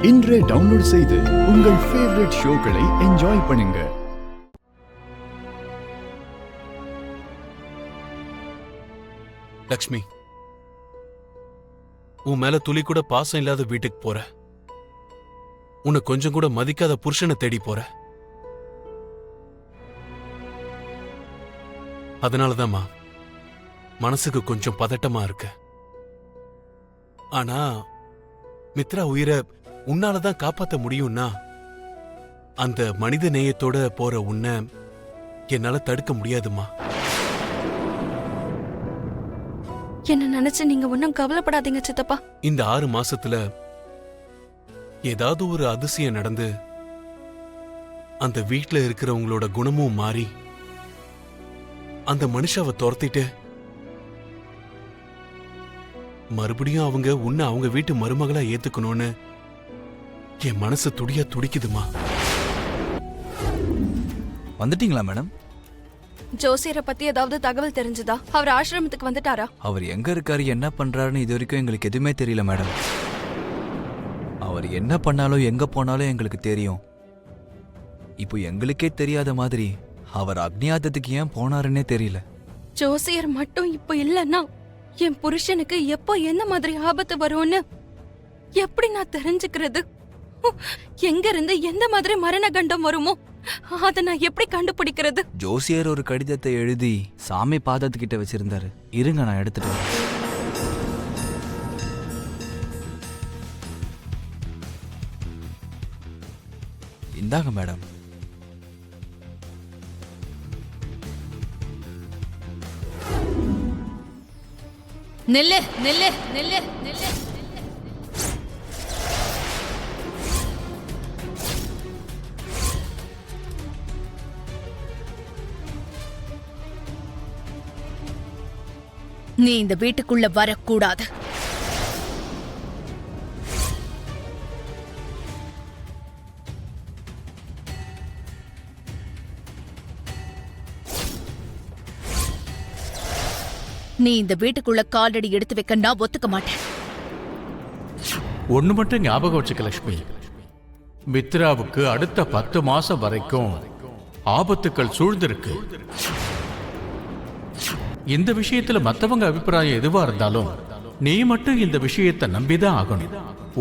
இன்றே டவுன்லோட் செய்து உங்கள் ஃபேவரட் ஷோக்களை என்ஜாய் பண்ணுங்க. லக்ஷ்மி, உன் மேல துளி கூட பாசம் இல்லாத வீட்டுக்கு போற, உன்னை கொஞ்சம் கூட மதிக்காத புருஷனை தேடி போற. அதனாலதாம்மா மனசுக்கு கொஞ்சம் பதட்டமா இருக்கு. ஆனா மித்ரா உயிரை உன்னாலதான் காப்பாத்த முடியும்னா அந்த மனித நேயத்தோட போற உன்னை என்னால தடுக்க முடியாதுமா. என்ன நினைச்சு நீங்க ஒன்னும் கவலைப்படாதீங்க சித்தப்பா. இந்த 6 மாசத்துல ஏதாவது ஒரு அதிசயம் நடந்து அந்த வீட்ல இருக்கிறவங்களோட குணமும் மாறி அந்த மனுஷாவை துரத்திட்டு மறுபடியும் அவங்க உன்னை அவங்க வீட்டு மருமகளா ஏத்துக்கணும்னு என் மனசு துடியா துடிக்குதுமா. வந்துட்டீங்களா மேடம்? ஜோசியரை பத்தி ஏதாவது தகவல் தெரிஞ்சுதா? அவர் ஆசிரமத்துக்கு வந்துட்டாரா? அவர் எங்க இருக்காரு, என்ன பண்றாருன்னு இது வரைக்கும் எங்களுக்கு எதுவுமே தெரியல மேடம். அவர் என்ன பண்ணாலும் எங்க போனாலும் எங்களுக்கு தெரியும். இப்போ எங்களுக்கே தெரியாத மாதிரி அவர் அக்னியாதத்துக்கு ஏன் போனாருன்னே தெரியல. ஜோசியர் மட்டும் இப்ப இல்லன்னா என் புருஷனுக்கு எப்போ என்ன மாதிரி ஆபத்து வரும்னு எப்படி நான் தெரிஞ்சுக்கிறது? எங்க இருந்து எந்த மாதிரி மரண கண்டம் வருமோ அதை நான் எப்படி கண்டுபிடிக்கிறது? ஜோசியர் ஒரு கடிதத்தை எழுதி சாமி பாதத்துக்கிட்ட வச்சிருந்தாரு. இருங்க, நான் எடுத்துட்டு வரேன். இந்தாங்க மேடம். நில்லு நில்லு நில்லு நில்லு. நீ இந்த வீட்டுக்குள்ள வரக்கூடாது. நீ இந்த வீட்டுக்குள்ள காலடி எடுத்து வைக்க நான் ஒத்துக்க மாட்டேன். ஒண்ணு மட்டும் ஞாபகம் வச்சுக்க லட்சுமி, மித்ராவுக்கு அடுத்த 10 மாசம் வரைக்கும் ஆபத்துக்கள் சூழ்ந்திருக்கு. இந்த விஷயத்துல மத்தவங்க அபிப்பிராயம் எதுவா இருந்தாலும் நீ மட்டும் இந்த விஷயத்தை நம்பிதான் ஆகணும்.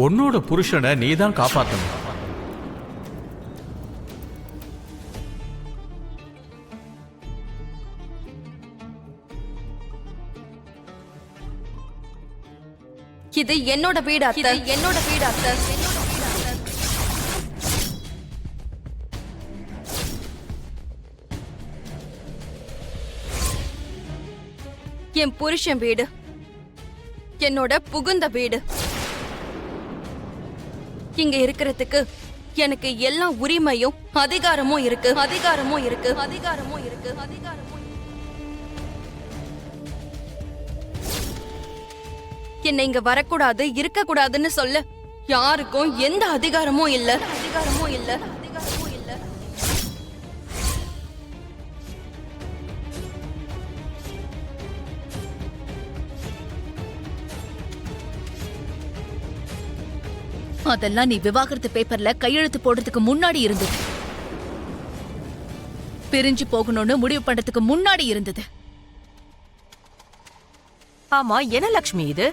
உன்னோட புருஷனை நீ தான் காப்பாற்றணும். இது என்னோட வீடு அத்தை, என்னோட வீடு அத்தை. என் புருஷன் வீடு, என்னோட புகுந்த வீடு. இங்க இருக்கிறதுக்கு எனக்கு எல்லா உரிமையும் அதிகாரமும் இருக்கு, அதிகாரமும் இருக்கு, அதிகாரமும் இருக்கு, அதிகாரமும். என்னை இங்க வரக்கூடாது, இருக்க கூடாதுன்னு சொல்ல யாருக்கும் எந்த அதிகாரமும் இல்ல, அதிகாரமும் இல்ல, அதிகாரமும் இல்ல. அதெல்லாம் நீ விவாகரத்து பேப்பர்ல கையெழுத்து போடுறதுக்கு முன்னாடி இருந்தது. பிரிஞ்சு போகணும்னு முடிவு பண்றதுக்கு முன்னாடி இருந்தது. ஆமா, என்ன லட்சுமி இது?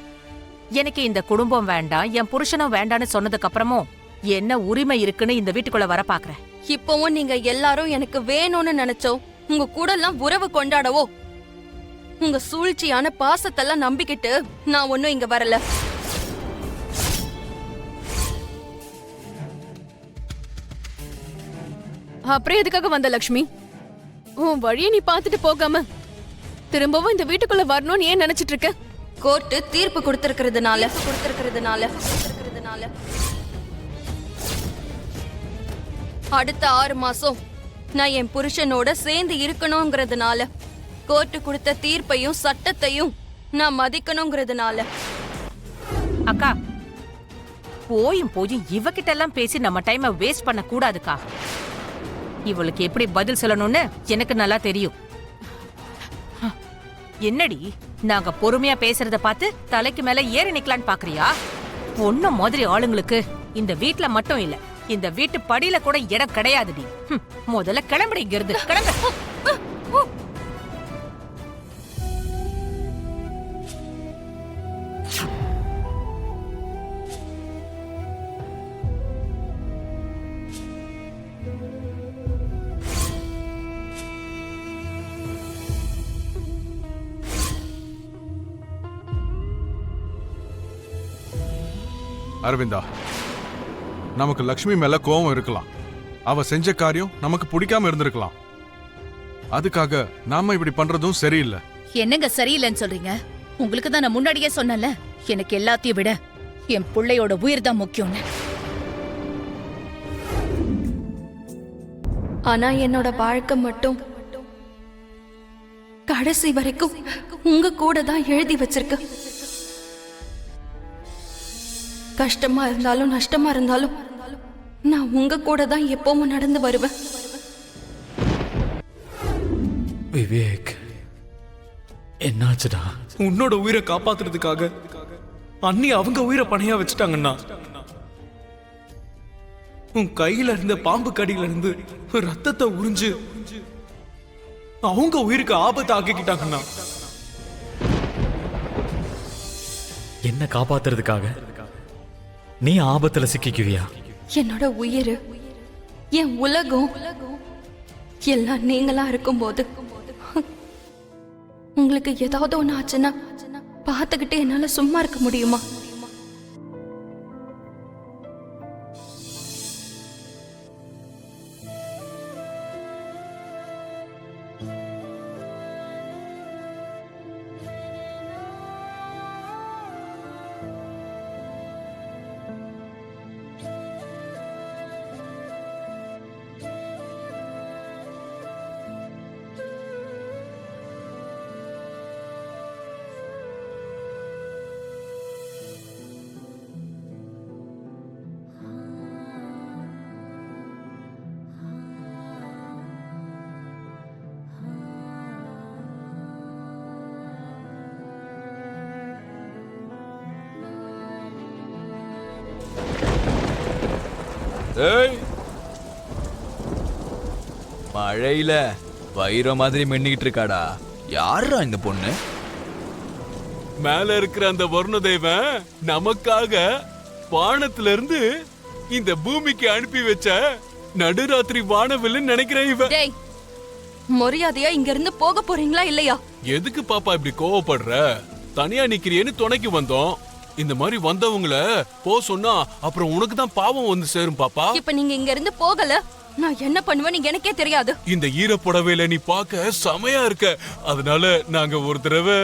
எனக்கு இந்த குடும்பம் வேண்டாம், என் புருஷனும் வேண்டான்னு சொன்னதுக்கு அப்புறமும் என்ன உரிமை இருக்குன்னு இந்த வீட்டுக்குள்ள வர பாக்குற? இப்பவும் நீங்க எல்லாரும் எனக்கு வேணும்னு நினைச்சோ உங்க கூட எல்லாம் உறவு கொண்டாடவோ உங்க சூழ்ச்சியான பாசத்தெல்லாம் நம்பிக்கிட்டு நான் ஒன்னும் இங்க வரல. அப்புறம் எதுக்காக வந்த லட்சுமி? உன் வழியை நீ பாத்துட்டு போகாம திரும்பவும் இந்த வீட்டுக்குள்ள வரணும்னு ஏன் நினைச்சிட்டு இருக்க? கோர்ட்டு தீர்ப்பு கொடுத்திருக்கிறதுனால அடுத்த 6 மாசம் நான் என் புருஷனோட சேர்ந்து இருக்கணுங்கிறதுனால, கோர்ட்டு கொடுத்த தீர்ப்பையும் சட்டத்தையும் நான் மதிக்கணுங்கிறதுனால. அக்கா, போயும் இவகிட்ட எல்லாம் பேசி நம்ம டைமை வேஸ்ட் பண்ண கூடாதுக்கா. இவளுக்கு எப்படி பதில் சொல்லணும்னு எனக்கு நல்லா தெரியும். என்னடி, நாங்க பொறுமையா பேசுறத பார்த்து தலைக்கு மேல ஏறி நிக்கலான்னு பாக்குறியா? பொண்ணு மாதிரி ஆளுங்களுக்கு இந்த வீட்ல மட்டும் இல்ல, இந்த வீட்டு படியில கூட இடம் கிடையாதுடி. முதல்ல கிளம்புடி இங்க இருந்து, கிளம்பு. அரவிந்தா, நமக்கு லக்ஷ்மி மேல கோவம் இருக்கலாம். அவ செஞ்ச காரியம் நமக்கு பிடிக்காம இருந்திருக்கலாம். அதுக்காக நாம இப்படி பண்றதும் சரியில்லை. என்னங்க சரியில்லைன்னு சொல்றீங்க? உங்களுக்கு தான் நான் முன்னாடியே சொன்னல, எனக்கு எல்லாத்தையும் விட என் பிள்ளையோட உயிர் தான் முக்கியம்னு. ஆனா என்னோட வாழ்க்கை மட்டும் கடைசி வரைக்கும் உங்க கூட தான் எழுதி வச்சிருக்கு. கஷ்டமா இருந்தாலும் நஷ்டமா இருந்தாலும் நான் உங்க கூட தான் எப்பவும் நடந்து வருவேன். விவேக், என்னாச்சுடா? உன்னோட உயிரை காப்பாத்துறதுக்காக அண்ணி அவங்க உயிரை பணையா வச்சுட்டாங்கண்ணா. உன் கையில இருந்த பாம்பு கடியில இருந்து ரத்தத்தை உறிஞ்சு அவங்க உயிருக்கு ஆபத்து ஆக்கிக்கிட்டாங்கண்ணா. என்ன காப்பாத்துறதுக்காக நீ ஆபத்துல சிக்கிக்குவியா? என்னோட உயிர், என் உலகம் எல்லாம் நீங்களா இருக்கும்போது உங்களுக்கு ஏதாவது ஒண்ணு ஆச்சுன்னா பார்த்துக்கிட்டு என்னால சும்மா இருக்க முடியுமா? மழையில வைரம் மாதிரி மென்னிக்கிட்டு இருக்காடா. யாரா இந்த பொண்ணு? மேல இருக்கிற அந்த வருண தேவன் நமக்காக வானத்துல இருந்து இந்த பூமிக்கு அனுப்பி வச்ச நடுராத்திரி வானவில்லை நினைக்கிறேன் இவ. டேய், மரியாதையா இங்க இருந்து போக போறீங்களா இல்லையா? எதுக்கு பாப்பா இப்படி கோவப்படுற? தனியா நிக்கிறியேன்னு துணைக்கு வந்தோம். இந்த மாதிரி வந்தவங்கள போ சொன்னா அப்புறம் உனக்கு தான் பாவம் வந்து சேரும் பாப்பா. இப்ப நீங்க இங்க இருந்து போகல, நான் என்ன பண்ணுவேன்னு எனக்கே தெரியாது. இந்த ஈர புடவையில நீ பார்க்க செமையா இருக்க. அதனால நாங்க ஒரு தடவை